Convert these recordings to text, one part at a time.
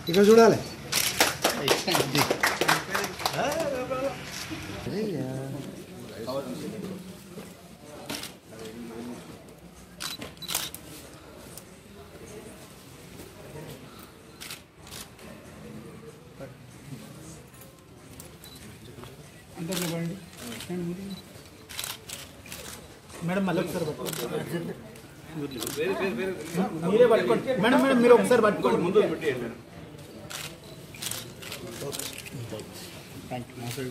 ఇక్కడ చూడాలి. మేడం మళ్ళీ ఒకసారి పట్టుకోండి. మీరే పట్టుకోండి మేడం. మేడం మీరు ఒకసారి పట్టుకోండి. ముందు పెట్టేయండి. Thank you. ఒకసారి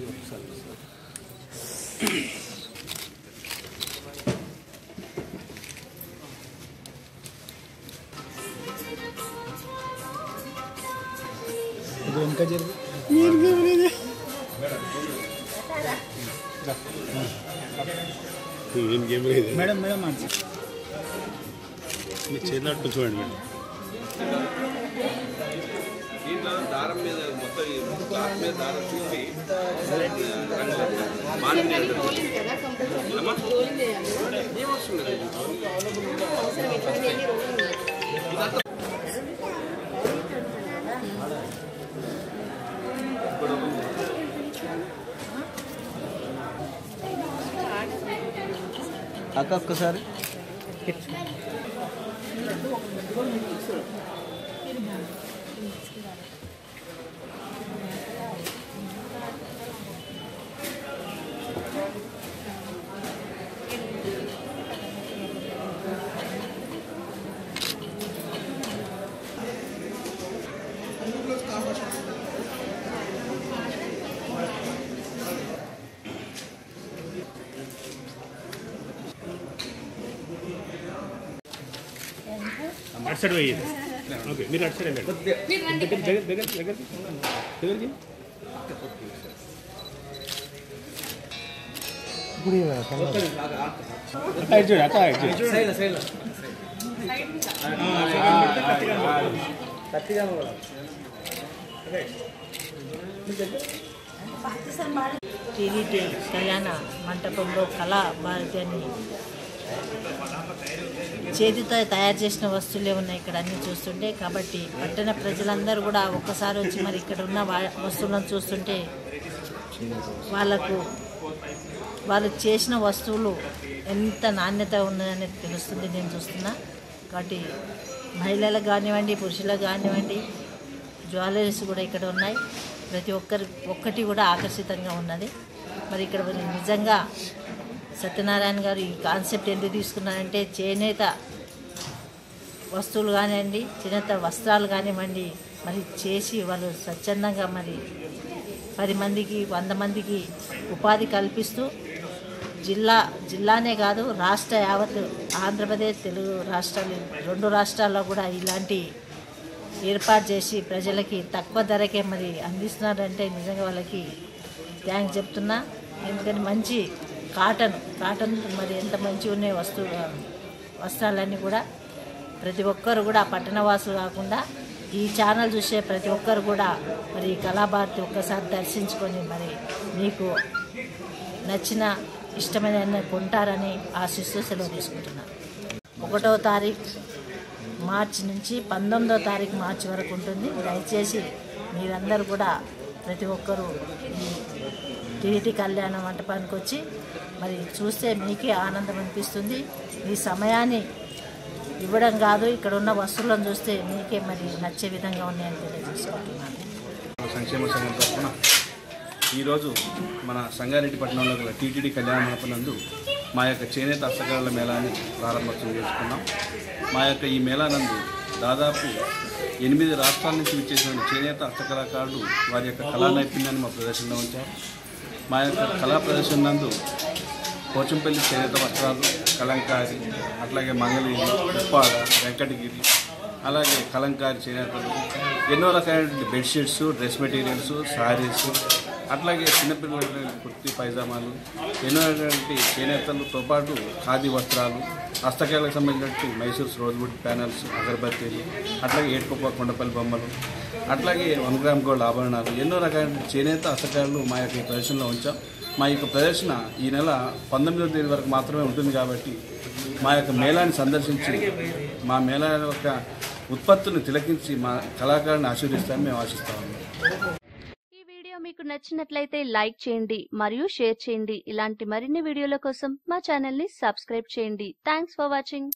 ఇంకా జరిగి మేడం మేడం మీరు చేసినట్టు చూడండి మేడం. దీంట్లో దారం మీద మొత్తం క్లాత్ మీద దారం చూపి అక్క ఒక్కసారి అటు సైడ్ పోయేది. ఓకే మీరు అటు సైడ్ వెళ్ళండి. దగ్గరికి చూడు అక్క టీడీటీ కళ్యాణ మంటపంలో కళా భారతి అని చేతితో తయారు చేసిన వస్తువులే ఉన్నాయి ఇక్కడ అన్నీ చూస్తుంటే. కాబట్టి పట్టణ ప్రజలందరూ కూడా ఒక్కసారి వచ్చి మరి ఇక్కడ ఉన్న వస్తువులను చూస్తుంటే వాళ్ళు చేసిన వస్తువులు ఎంత నాణ్యత ఉన్నదని తెలుస్తుంది. నేను చూస్తున్నా. కాబట్టి మహిళలకు కానివ్వండి, పురుషులకు కానివ్వండి, జ్యువెలరీస్ కూడా ఇక్కడ ఉన్నాయి. ప్రతి ఒక్కటి కూడా ఆకర్షితంగా ఉన్నది. మరి ఇక్కడ నిజంగా సత్యనారాయణ గారు ఈ కాన్సెప్ట్ ఎందుకు తీసుకున్నారంటే చేనేత వస్తువులు కానివ్వండి, చేనేత వస్త్రాలు కానివ్వండి మరి చేసి వాళ్ళు స్వచ్ఛందంగా మరి 10 మందికి 100 మందికి ఉపాధి కల్పిస్తూ జిల్లానే కాదు రాష్ట్ర యావత్ ఆంధ్రప్రదేశ్ తెలుగు రాష్ట్రాలు 2 రాష్ట్రాల్లో కూడా ఇలాంటి ఏర్పాటు చేసి ప్రజలకి తక్కువ ధరకే మరి అందిస్తున్నారంటే నిజంగా వాళ్ళకి థ్యాంక్స్ చెప్తున్నా. ఎందుకంటే మంచి కాటన్ మరి ఎంత మంచిగా ఉన్నాయి వస్త్రాలన్నీ కూడా ప్రతి ఒక్కరు కూడా పట్టణవాసులు కాకుండా ఈ ఛానల్ చూసే ప్రతి ఒక్కరు కూడా మరి కళాభారతి ఒక్కసారి దర్శించుకొని మరి మీకు నచ్చిన ఇష్టమైన కొంటారని ఆశిస్తూ సెలవు తీసుకుంటున్నాను. 1వ తారీఖు మార్చి నుంచి 19వ తారీఖు మార్చి వరకు ఉంటుంది. దయచేసి మీరందరూ కూడా ప్రతి ఒక్కరూ ఈ టీడీటీ కళ్యాణ మంటపానికి వచ్చి మరి చూస్తే మీకే ఆనందం అనిపిస్తుంది. మీ సమయాన్ని ఇవ్వడం కాదు, ఇక్కడ ఉన్న వస్తువులను చూస్తే మీకే మరి నచ్చే విధంగా ఉన్నాయని తెలియజేసుకుంటున్నాను. సంక్షేమ సంఘం తరఫున ఈరోజు మన సంగారెడ్డి పట్టణంలో గల టీటీడీ కళ్యాణ మండపం నందు మా యొక్క చేనేత హస్తకళల మేళాన్ని ప్రారంభోత్సవం చేసుకున్నాం. మా యొక్క ఈ మేళా నందు దాదాపు 8 రాష్ట్రాల నుంచి విచ్చేసిన చేనేత హస్తకళాకారులు వారి యొక్క కళా నైపుణ్యాన్ని మా ప్రదర్శనలో ఉంచారు. మా యొక్క కళా ప్రదర్శన నందు పోచంపల్లి చేనేత వస్త్రాలు, కలంకారి, అట్లాగే మంగళగిరి, ఉప్పాడ, వెంకటగిరి, అలాగే కలంకారి చేనేతలు, ఎన్నో రకాలైనటువంటి బెడ్షీట్స్, డ్రెస్ మెటీరియల్స్, శారీస్, అట్లాగే చిన్నపిల్లల కుర్తీ పైజామాలు, ఎన్నో రకాలైనటువంటి చేనేతలతో పాటు ఖాదీ వస్త్రాలు, హస్తకళలకు సంబంధించినటువంటి మైసూర్ రోజ్వుడ్ ప్యానల్స్, అగరబత్తీలు, అట్లాగే ఏడుకొప్ప కొండపల్లి బొమ్మలు, అట్లాగే 1 గ్రామ్ గోల్డ్ ఆభరణాలు, ఎన్నో రకాల చేనేత హస్తకళలు మా యొక్క ప్రదర్శనలో ఉంచాం. మా యొక్క ప్రదర్శన ఈ నెల 19వ తేదీ వరకు మాత్రమే ఉంటుంది. కాబట్టి మా యొక్క మేళాన్ని సందర్శించి మా మేళా యొక్క ఉత్పత్తులను తిలకించి మా కళాకారుని ఆశీర్వదిస్తామని మేము ఆశిస్తా ఉన్నాం. ఈ వీడియో మీకు నచ్చినట్లయితే లైక్ చేయండి మరియు షేర్ చేయండి. ఇలాంటి మరిన్ని వీడియోల కోసం మా ఛానల్ ని సబ్స్క్రైబ్ చేయండి. Thanks for watching.